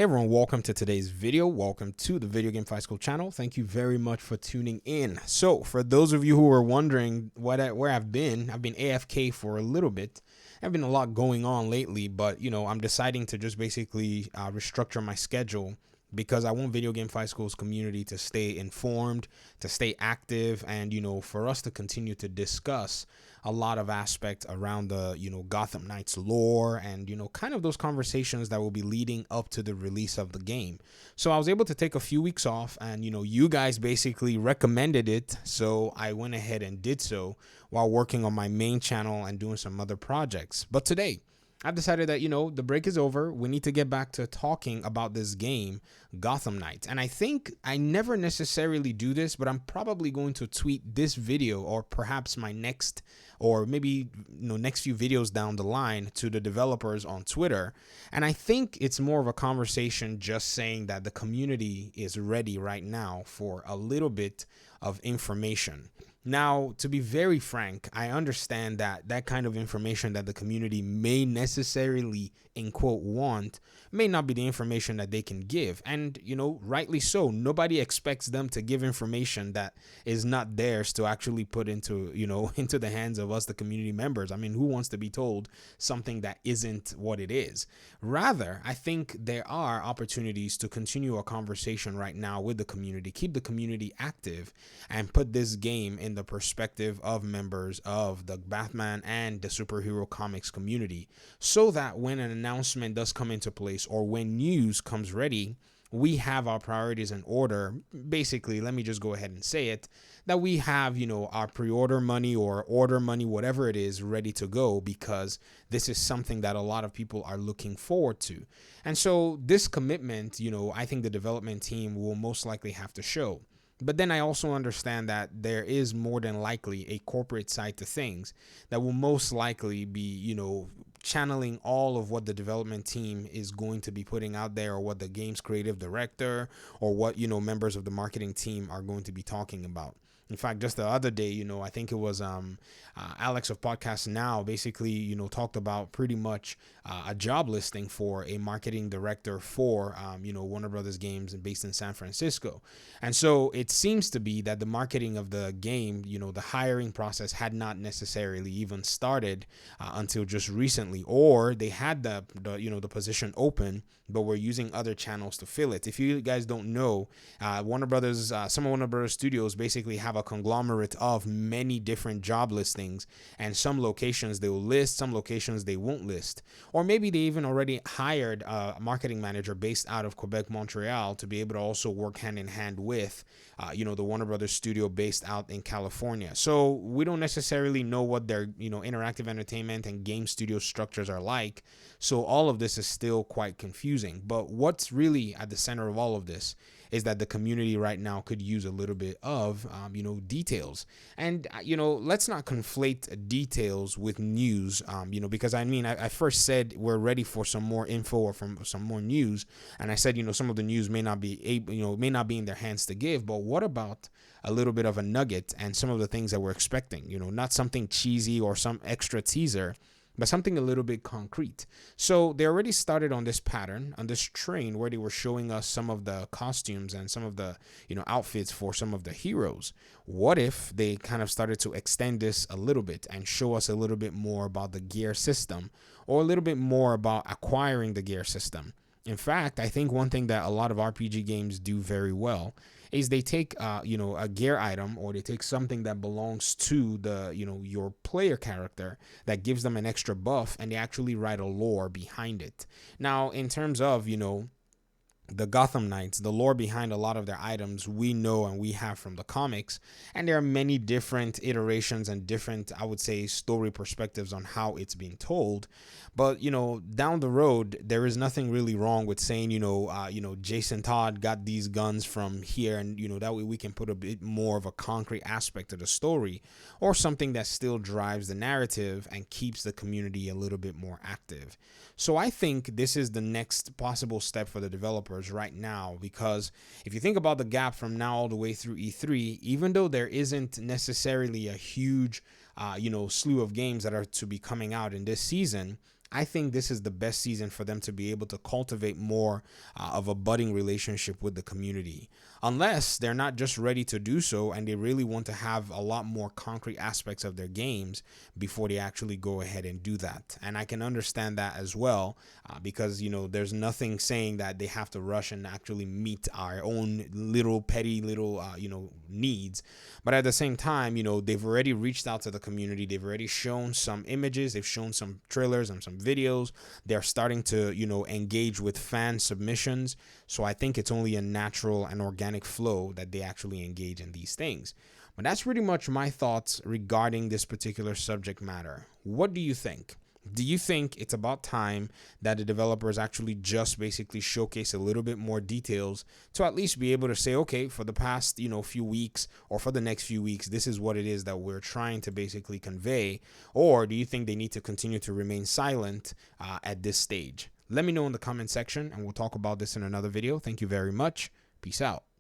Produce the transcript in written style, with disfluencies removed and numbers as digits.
Hey everyone, welcome to today's video. Welcome to the Video Game Fight School channel. Thank you very much for tuning in. So for those of you who are wondering where I've been AFK for a little bit. I've been a lot going on lately, but I'm deciding to just basically restructure my schedule because I want Video Game Fight School's community to stay informed, to stay active, and for us to continue to discuss a lot of aspects around the Gotham Knights lore and kind of those conversations that will be leading up to the release of the game. So I was able to take a few weeks off, and you guys basically recommended it, so I went ahead and did so while working on my main channel and doing some other projects. But today I've decided that, the break is over. We need to get back to talking about this game, Gotham Knights. And I think I never necessarily do this, but I'm probably going to tweet this video or perhaps my next or maybe next few videos down the line to the developers on Twitter. And I think it's more of a conversation just saying that the community is ready right now for a little bit of information. Now, to be very frank, I understand that that kind of information that the community may necessarily, in quote, want may not be the information that they can give. And, rightly so. Nobody expects them to give information that is not theirs to actually put into, into the hands of us, the community members. I mean, who wants to be told something that isn't what it is? Rather, I think there are opportunities to continue a conversation right now with the community, keep the community active, and put this game in the perspective of members of the Batman and the superhero comics community, so that when an announcement does come into place or when news comes ready, we have our priorities in order. Basically, let me just go ahead and say it, that we have, our pre-order money or order money, whatever it is, ready to go, because this is something that a lot of people are looking forward to. And so this commitment, I think the development team will most likely have to show. But then I also understand that there is more than likely a corporate side to things that will most likely be, channeling all of what the development team is going to be putting out there, or what the game's creative director or what, members of the marketing team are going to be talking about. In fact, just the other day, I think it was Alex of Podcast Now basically, talked about pretty much a job listing for a marketing director for, Warner Brothers Games based in San Francisco. And so it seems to be that the marketing of the game, the hiring process had not necessarily even started until just recently, or they had the position open, but we're using other channels to fill it. If you guys don't know, Warner Brothers, some of Warner Brothers studios basically have a conglomerate of many different job listings, and some locations they will list, some locations they won't list, or maybe they even already hired a marketing manager based out of Quebec, Montreal, to be able to also work hand in hand with the Warner Brothers studio based out in California. So we don't necessarily know what their interactive entertainment and game studio structures are like. So all of this is still quite confusing. But what's really at the center of all of this is that the community right now could use a little bit of, details. And, let's not conflate details with news, because I first said we're ready for some more info or from some more news. And I said, some of the news may not be able, may not be in their hands to give. But what about a little bit of a nugget and some of the things that we're expecting, not something cheesy or some extra teaser, but something a little bit concrete. So they already started on this pattern, on this train, where they were showing us some of the costumes and some of the, outfits for some of the heroes. What if they kind of started to extend this a little bit and show us a little bit more about the gear system, or a little bit more about acquiring the gear system? In fact, I think one thing that a lot of RPG games do very well is they take, a gear item, or they take something that belongs to the, your player character that gives them an extra buff, and they actually write a lore behind it. Now, in terms of, the Gotham Knights, the lore behind a lot of their items we know and we have from the comics, and there are many different iterations and different, I would say, story perspectives on how it's being told. But down the road, there is nothing really wrong with saying, Jason Todd got these guns from here, and that way we can put a bit more of a concrete aspect to the story, or something that still drives the narrative and keeps the community a little bit more active. So I think this is the next possible step for the developers right now, because if you think about the gap from now all the way through E3, even though there isn't necessarily a huge slew of games that are to be coming out in this season, I think this is the best season for them to be able to cultivate more of a budding relationship with the community. Unless they're not just ready to do so and they really want to have a lot more concrete aspects of their games before they actually go ahead and do that. And I can understand that as well, because, you know, there's nothing saying that they have to rush and actually meet our own little petty little, needs. But at the same time, you know, they've already reached out to the community. They've already shown some images. They've shown some trailers and some videos. They're starting to, engage with fan submissions. So I think it's only a natural and organic flow that they actually engage in these things. But that's pretty much my thoughts regarding this particular subject matter. What do you think? Do you think it's about time that the developers actually just basically showcase a little bit more details to at least be able to say, okay, for the past, few weeks or for the next few weeks, this is what it is that we're trying to basically convey? Or do you think they need to continue to remain silent at this stage? Let me know in the comment section and we'll talk about this in another video. Thank you very much. Peace out.